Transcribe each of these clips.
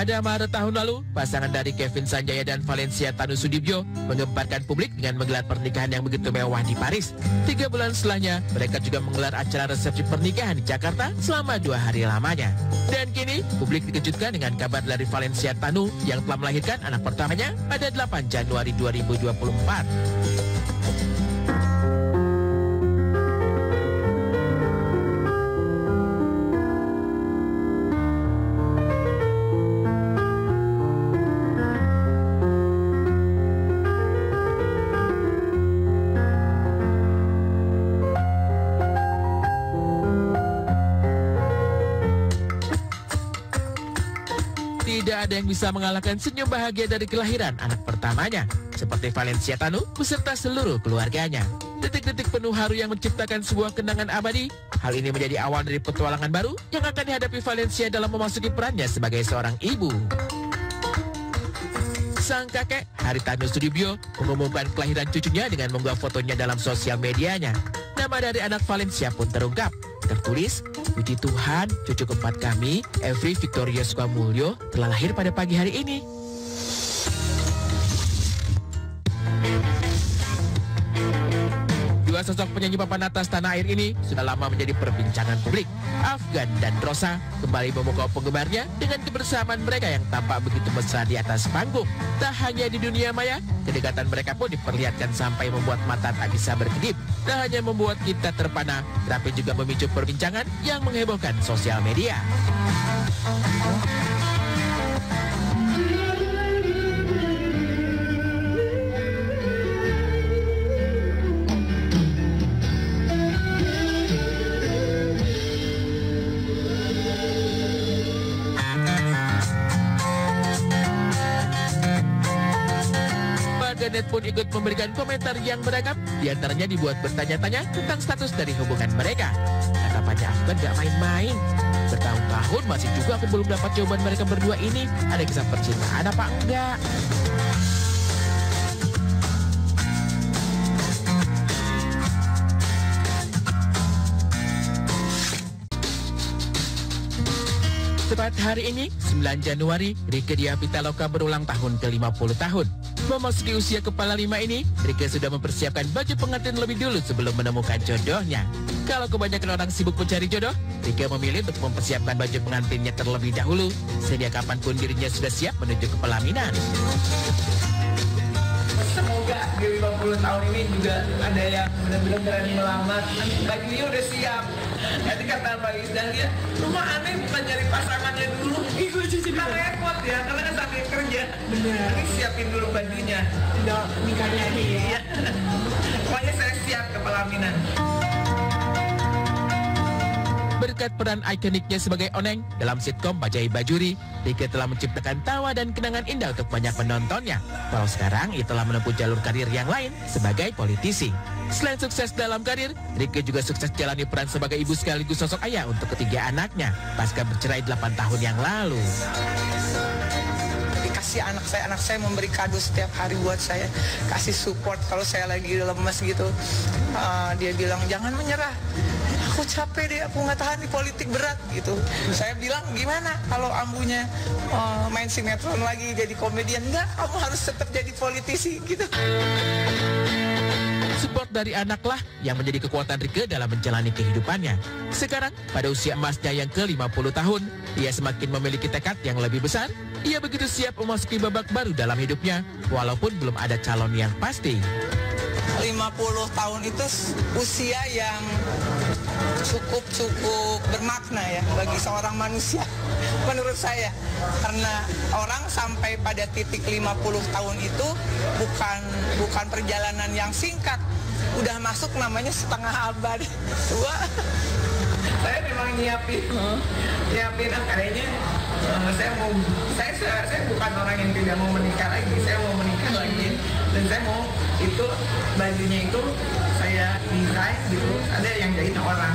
Pada Maret tahun lalu, pasangan dari Kevin Sanjaya dan Valencia Tanu Sudibyo menggemparkan publik dengan menggelar pernikahan yang begitu mewah di Paris. 3 bulan setelahnya, mereka juga menggelar acara resepsi pernikahan di Jakarta selama 2 hari lamanya. Dan kini, publik dikejutkan dengan kabar dari Valencia Tanu yang telah melahirkan anak pertamanya pada 8 Januari 2024. Tidak ada yang bisa mengalahkan senyum bahagia dari kelahiran anak pertamanya, seperti Valencia Tanu beserta seluruh keluarganya. Detik-detik penuh haru yang menciptakan sebuah kenangan abadi. Hal ini menjadi awal dari petualangan baru yang akan dihadapi Valencia dalam memasuki perannya sebagai seorang ibu. Sang kakek, Haritanu Sudibyo, mengumumkan kelahiran cucunya dengan mengunggah fotonya dalam sosial medianya. Nama dari anak Valencia pun terungkap. Tertulis, "Puji Tuhan, cucu keempat kami, Evri Victoria Sukamulyo, telah lahir pada pagi hari ini." Dua sosok penyanyi papan atas tanah air ini sudah lama menjadi perbincangan publik. Afgan dan Rosa kembali memukau penggemarnya dengan kebersamaan mereka yang tampak begitu mesra di atas panggung. Tak hanya di dunia maya, kedekatan mereka pun diperlihatkan sampai membuat mata tak bisa berkedip. Tak hanya membuat kita terpana, tapi juga memicu perbincangan yang menghebohkan sosial media. Warganet pun ikut memberikan komentar yang beragam. Di antaranya dibuat bertanya-tanya tentang status dari hubungan mereka. Tanggapannya Afgan gak main-main. Bertahun-tahun masih juga aku belum dapat jawaban mereka berdua ini. Ada kisah percintaan apa enggak? Tepat hari ini, 9 Januari, Rieke Diah Pitaloka berulang tahun ke-50 tahun. Memasuki usia kepala 5 ini, Rieke sudah mempersiapkan baju pengantin lebih dulu sebelum menemukan jodohnya. Kalau kebanyakan orang sibuk mencari jodoh, Rieke memilih untuk mempersiapkan baju pengantinnya terlebih dahulu, sehingga kapanpun dirinya sudah siap menuju ke pelaminan. Semoga di 50 tahun ini juga ada yang benar-benar berani melamar. Bajunya udah siap. Nanti kata Mbak Isdan dia, rumah aneh bukan nyari pasangannya dulu. Kita repot ya, karena kan sambil kerja. Bener. Ini siapin dulu bajunya. Udah nikahnya nih ya. Pokoknya saya siap ke pelaminan. Berkat peran ikoniknya sebagai Oneng dalam sitkom Bajai Bajuri, Rieke telah menciptakan tawa dan kenangan indah untuk banyak penontonnya. Walau sekarang ia telah menempuh jalur karir yang lain sebagai politisi. Selain sukses dalam karir, Rieke juga sukses jalani peran sebagai ibu sekaligus sosok ayah untuk ketiga anaknya pasca bercerai 8 tahun yang lalu. Dikasih anak saya memberi kado setiap hari buat saya, kasih support kalau saya lagi lemes gitu. Dia bilang jangan menyerah, aku capek deh, aku nggak tahan di politik berat gitu. Saya bilang gimana kalau ambunya main sinetron lagi jadi komedian? Enggak, kamu harus tetap jadi politisi gitu. Support dari anaklah yang menjadi kekuatan Rieke dalam menjalani kehidupannya. Sekarang, pada usia emasnya yang ke-50 tahun, ia semakin memiliki tekad yang lebih besar. Ia begitu siap memasuki babak baru dalam hidupnya, walaupun belum ada calon yang pasti. 50 tahun itu usia yang cukup bermakna ya bagi seorang manusia menurut saya, karena orang sampai pada titik 50 tahun itu bukan perjalanan yang singkat, udah masuk namanya setengah abad tua. Saya memang nyiapin kayaknya saya bukan orang yang tidak mau menikah lagi, saya mau menikah lagi dan saya mau itu bajunya itu saya desain gitu, ada yang jahit orang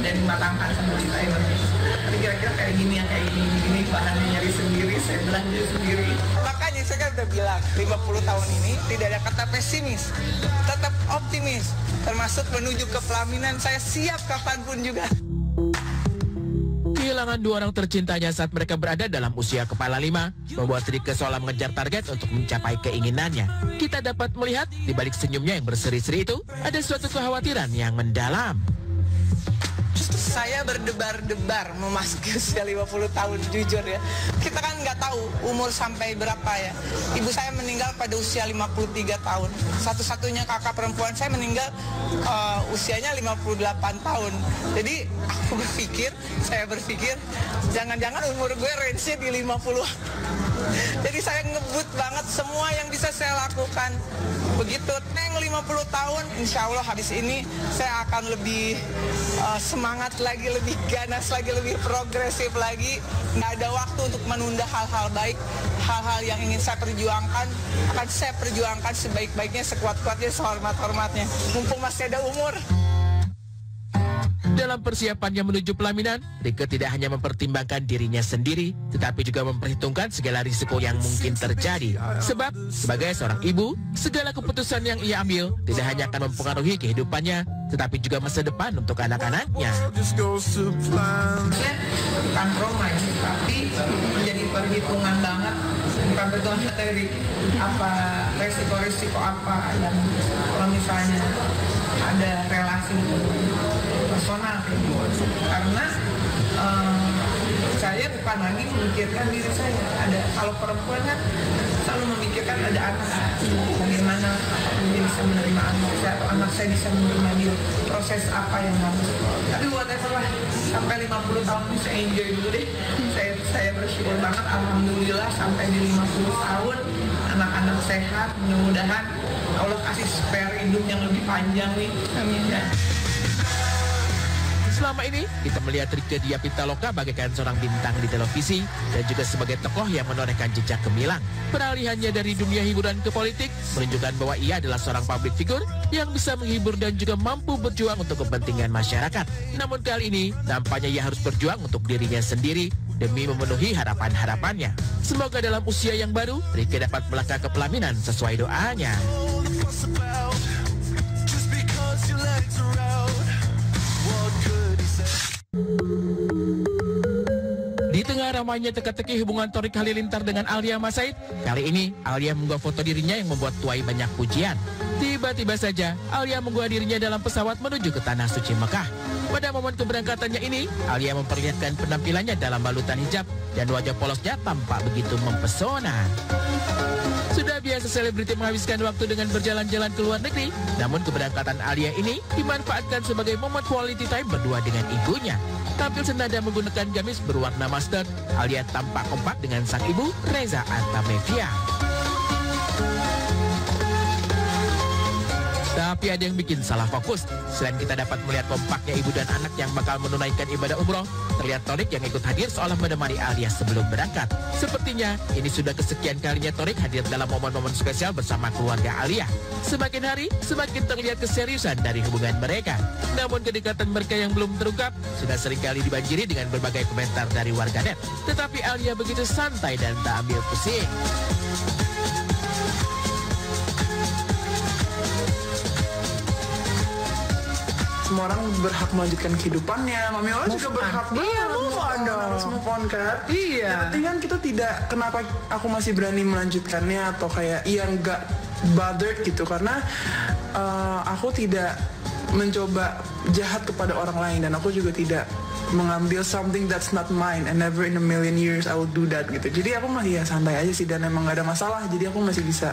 dan dimatangkan sama desainer. Tapi kira-kira kayak gini, yang kayak gini bahannya nyari sendiri, saya belanja sendiri. Makanya saya kan udah bilang 50 tahun ini tidak ada kata pesimis, tetap optimis, termasuk menuju ke pelaminan. Saya siap kapanpun juga. Kehilangan dua orang tercintanya saat mereka berada dalam usia kepala 5 membuat Rieke seolah mengejar target untuk mencapai keinginannya. Kita dapat melihat di balik senyumnya yang berseri-seri itu ada suatu kekhawatiran yang mendalam. Saya berdebar-debar memasuki usia 50 tahun, jujur ya. Kita kan nggak tahu umur sampai berapa ya. Ibu saya meninggal pada usia 53 tahun. Satu-satunya kakak perempuan saya meninggal usianya 58 tahun. Jadi saya berpikir, jangan-jangan umur gue range-nya di 50. Jadi saya ngebut banget semua yang bisa saya lakukan. Begitu neng 50 tahun, insya Allah habis ini saya akan lebih semangat lagi, lebih ganas lagi, lebih progresif lagi. Nggak ada waktu untuk menunda hal-hal baik. Hal-hal yang ingin saya perjuangkan akan saya perjuangkan sebaik-baiknya, sekuat-kuatnya, sehormat-hormatnya. Mumpung masih ada umur. Dalam persiapannya menuju pelaminan, Rieke tidak hanya mempertimbangkan dirinya sendiri, tetapi juga memperhitungkan segala risiko yang mungkin terjadi. Sebab, sebagai seorang ibu, segala keputusan yang ia ambil tidak hanya akan mempengaruhi kehidupannya, tetapi juga masa depan untuk anak-anaknya. Bukan trauma ya, tapi menjadi perhitungan banget. Bukan perhitungan materi, apa resiko-resiko apa yang kalau misalnya ada relasi personal kayak gitu. Karena saya bukan lagi memikirkan diri saya. Ada kalau perempuan kan selalu memikirkan ada anak, bagaimana dia bisa menerima anak saya atau anak saya bisa menerima dia, proses apa yang harus. Tapi whatever lah, sampai 50 tahun ini saya enjoy dulu deh. Saya bersyukur banget, alhamdulillah sampai di 50 tahun anak-anak sehat, mudah-mudahan Allah kasih spare hidup yang lebih panjang nih. Amin ya. Selama ini, kita melihat Rieke Diah Pitaloka bagaikan seorang bintang di televisi dan juga sebagai tokoh yang menorehkan jejak gemilang. Peralihannya dari dunia hiburan ke politik menunjukkan bahwa ia adalah seorang public figure yang bisa menghibur dan juga mampu berjuang untuk kepentingan masyarakat. Namun kali ini, nampaknya ia harus berjuang untuk dirinya sendiri demi memenuhi harapan-harapannya. Semoga dalam usia yang baru, Rieke dapat melangkah ke pelaminan sesuai doanya. Di tengah ramainya teka-teki hubungan Thorik Halilintar dengan Alia Mas Said, kali ini Alia mengunggah foto dirinya yang membuat tuai banyak pujian. Tiba-tiba saja Alia mengunggah dirinya dalam pesawat menuju ke Tanah Suci Mekah. Pada momen keberangkatannya ini, Alia memperlihatkan penampilannya dalam balutan hijab dan wajah polosnya tampak begitu mempesona. Sudah biasa selebriti menghabiskan waktu dengan berjalan-jalan ke luar negeri, namun keberangkatan Alia ini dimanfaatkan sebagai momen quality time berdua dengan ibunya. Tampil senada menggunakan gamis berwarna mustard, Alia tampak kompak dengan sang ibu, Reza Artamevia. Tapi ada yang bikin salah fokus. Selain kita dapat melihat kompaknya ibu dan anak yang bakal menunaikan ibadah umroh, terlihat Thorik yang ikut hadir seolah menemani Alia sebelum berangkat. Sepertinya ini sudah kesekian kalinya Thorik hadir dalam momen-momen spesial bersama keluarga Alia. Semakin hari, semakin terlihat keseriusan dari hubungan mereka. Namun kedekatan mereka yang belum terungkap sudah seringkali dibanjiri dengan berbagai komentar dari warganet. Tetapi Alia begitu santai dan tak ambil pusing. Semua orang berhak melanjutkan kehidupannya. Mami Ola juga berhak move on dong. Harus move on kan. Iya. Yang penting kan kita tidak, kenapa aku masih berani melanjutkannya atau kayak nggak bothered gitu. Karena aku tidak mencoba jahat kepada orang lain. Dan aku juga tidak mengambil something that's not mine. And never in a million years I will do that gitu. Jadi aku masih santai aja sih. Dan emang gak ada masalah. Jadi aku masih bisa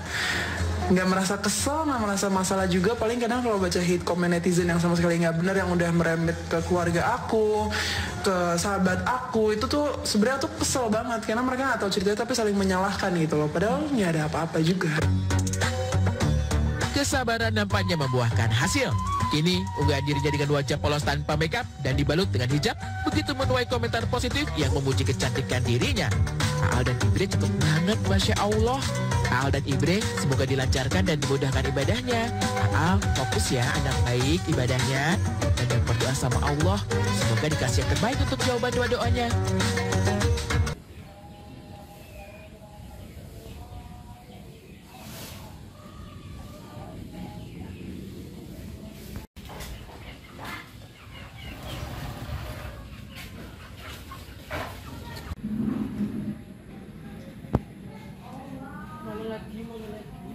nggak merasa kesel, nggak merasa masalah juga. Paling kadang kalau baca hate comment netizen yang sama sekali nggak benar, yang udah merembet ke keluarga aku, ke sahabat aku, itu tuh sebenarnya tuh kesel banget karena mereka nggak tahu ceritanya tapi saling menyalahkan gitu loh. Padahal nggak ada apa-apa juga. Kesabaran nampaknya membuahkan hasil. Kini, unggahan dirinya dengan wajah polos tanpa makeup dan dibalut dengan hijab begitu menuai komentar positif yang memuji kecantikan dirinya. Aal dan Ibre cakep banget, Masya Allah. Aal dan Ibre semoga dilancarkan dan dimudahkan ibadahnya. Aal fokus ya anak baik ibadahnya dan berdoa sama Allah. Semoga dikasih yang terbaik untuk jawaban doa-doanya. lagi.